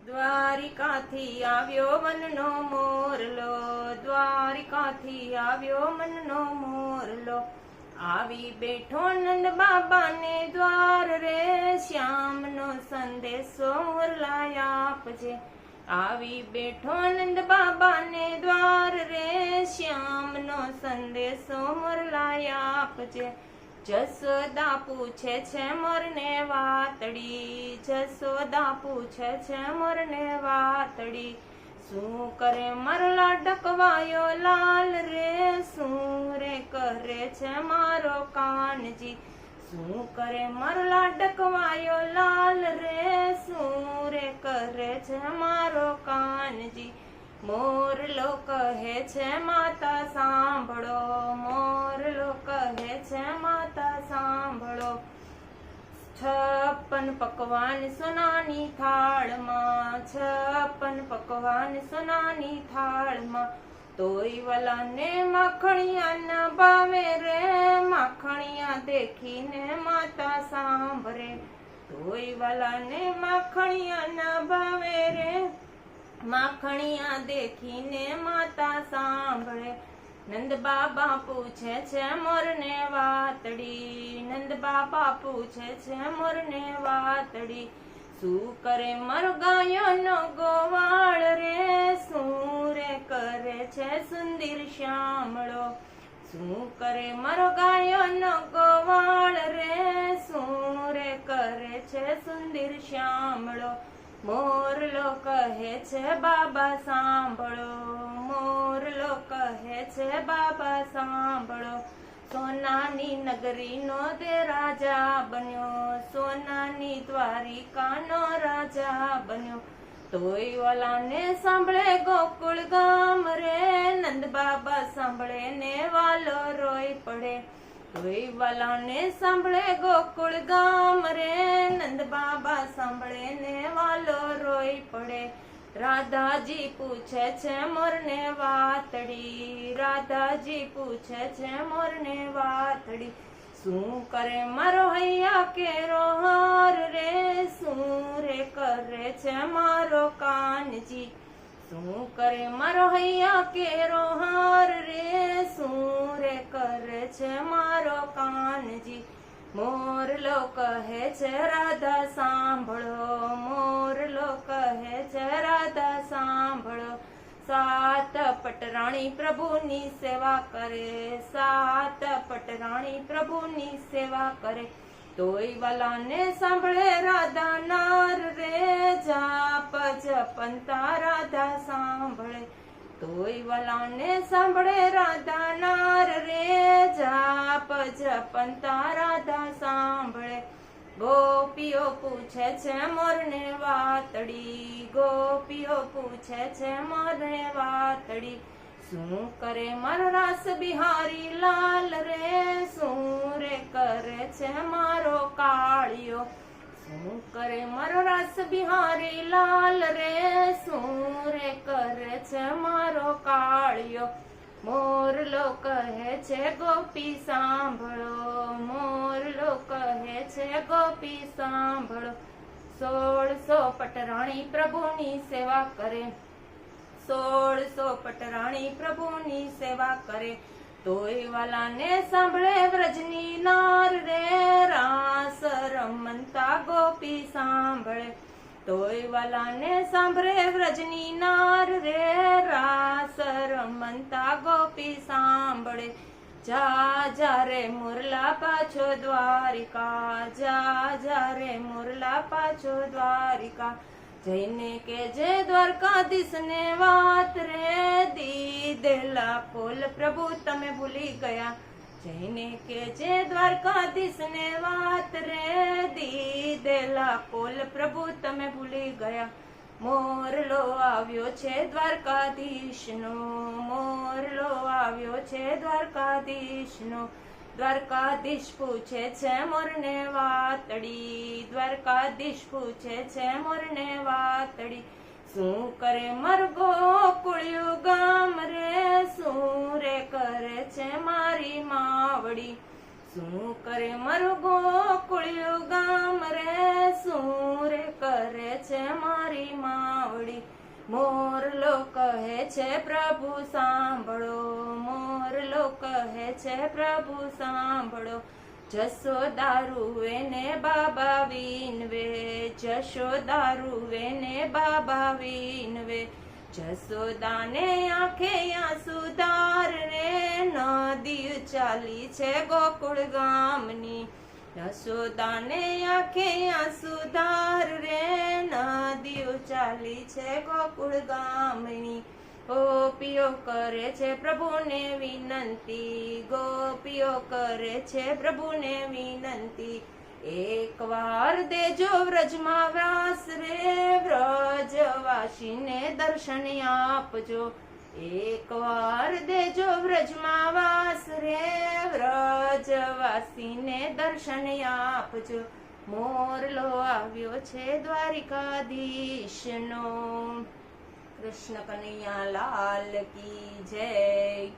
દ્વારિકાથી આવ્યો મનનો મોરલો, દ્વારિકાથી આવ્યો મનનો મોરલો, આવી બેઠો નંદ બાબાને દ્વાર રે, શ્યામનો સંદેશો મોરલા આપજે. આવી બેઠો નંદ બાબાને દ્વાર રે, શ્યામનો સંદેશો મોરલા આપજે. જસોદા પૂછે છે મોરને વાતડી, જસોદા પૂછે છે મોરને વાતડી, શું કરે મરલા ડકવાયો લાલ રે, શું રે કરે છે મારો કાનજી, શું કરે મરલા ડકવાયો લાલ રે, શું રે કરે છે મારો કાનજી. મોરલો કહે છે માતા સાંભળો, મોરલો કહે છે માતા સાંભળો, 56 પકવાન સોનાની થાળમાં, 56 પકવાન સોનાની થાળમાં, તોય વલાને માખણિયા ના ભાવે રે, માખણિયા દેખીને માતા સાંભળે, તોય વલાને માખણિયા ના ભાવે રે, માખણિયા દેખીને માતા સાંભળે. નંદ બાબા પૂછે છે મોરને વાતડી, નંદ બાબા પૂછે છે મોરને વાતડી, શું કરે મારો ગાયોનો ગોવાળ રે, શું રે કરે છે સુંદર શ્યામળો, શું કરે મારો ગાયોનો ગોવાળ રે, શું રે કરે છે સુંદર શ્યામળો. મોરલો કહે છે બાબા સાંભળો, મોરલો કહે છે બાબા સાંભળો, સોનાની નગરીનો તે રાજા બન્યો, સોનાની દ્વારિકાનો રાજા બન્યો, તોય વાલાને સાંભળે ગોકુળ ગામ રે, નંદ બાબા સાંભળે ને વાલો રોઈ પડે, તોય વાલાને સાંભળે ગોકુળ ગામ રે, નંદ બાબા સાંભળે ને વાલો રોઈ પડે. રાધાજી પૂછે છે મોરને વાતડી, રાધાજી પૂછે છે મોરને વાતડી, શું કરે મારો હૈયા કેરો હાર રે, શું રે કરે છે મારો કાનજી, શું કરે મારો હૈયા કેરો હાર રે, શું રે કરે છે મારો કાનજી. મોરલો કહે છે રાધા સાંભળો, મોરલો કહે છે રાધા સાંભળો, 7 પટરાણી પ્રભુની સેવા કરે, 7 પટરાણી પ્રભુની સેવા કરે, તોય વાલાને સાંભળે રાધા નાર રે, જાપ જપંતા રાધા સાંભળે, તોય વાલાને સાંભળે રાધા નાર રે, જાપ જપંતા રાધા સાંભળે. ગોપીઓ પૂછે છે મોરને વાતડી, ગોપીઓ પૂછે છે મોરને વાતડી, શું કરે મારો રાસ બિહારી લાલ રે, શું રે કરે છે મારો કાળિયો, શું કરે મારો રાસ બિહારી લાલ રે, શું રે કરે છે મારો કાળિયો. મોરલો કહે છે ગોપી સાંભળો, મોરલો કહે છે ગોપી સાંભળો, 1600 પટરાણી પ્રભુની સેવા કરે, 1600 પટરાણી પ્રભુની સેવા કરે, તોય વાલાને સાંભળે વ્રજની નાર રે, રાસ રમંતા ગોપી સાંભળે, તોય વાલાને સાંભળે વ્રજની નાર રે, રાસ રમંતા ગોપી સાંભળે. જા જા રે મુરલા પાછો દ્વારિકા, જા જા રે મુરલા પાછો દ્વારિકા, જઈને કે જે દ્વારકાધીશને વાત રે, દીધેલા ફૂલ પ્રભુ તમે ભૂલી ગયા, જઈને કે જે દ્વારકાધીશને વાત રે, દીધેલા ફૂલ પ્રભુ તમે ભૂલી ગયા. મોરલો આવ્યો છે દ્વારકાધીશનો, મોરલો આવ્યો છે દ્વારકાધીશનો, દ્વારકાધીશ પૂછે છે મોરને વાતડી, દ્વારકાધીશ પૂછે છે મોરને વાતડી, શું કરે મરગો કુળિયું ગામ રે, શું રે કરે છે મારી માવડી, શું કરે મરગો કુળિયું ગામ રે, શું રે કરે છે મારી મા મોરલો કહે છે પ્રભુ સાંભળો, મોરલો કહે છે પ્રભુ સાંભળો. જશોદા રૂવે ને બાબા વિનવે, જશોદા રૂવે ને બાબા વિનવે. જશોદાને આંખે આંસુ ધાર રે, નદી ચાલી છે ગોકુળ ગામની. યશોદાને આંખે આંસુ ધાર રે, નદીઓ ચાલી છે ગોકુળ ગામની. ગોપીઓ કરે છે પ્રભુને વિનંતી, ગોપીઓ કરે છે પ્રભુને વિનંતી. એક વાર દેજો વ્રજમાં વાસ રે, વ્રજવાસીને દર્શન આપજો. એક વાર દેજો વ્રજમાં વાસ રે, વ્રજવાસીને દર્શન આપજો. મોરલો આવ્યો છે દ્વારિકાધીશનો. કૃષ્ણ કનૈયા લાલ કી જય.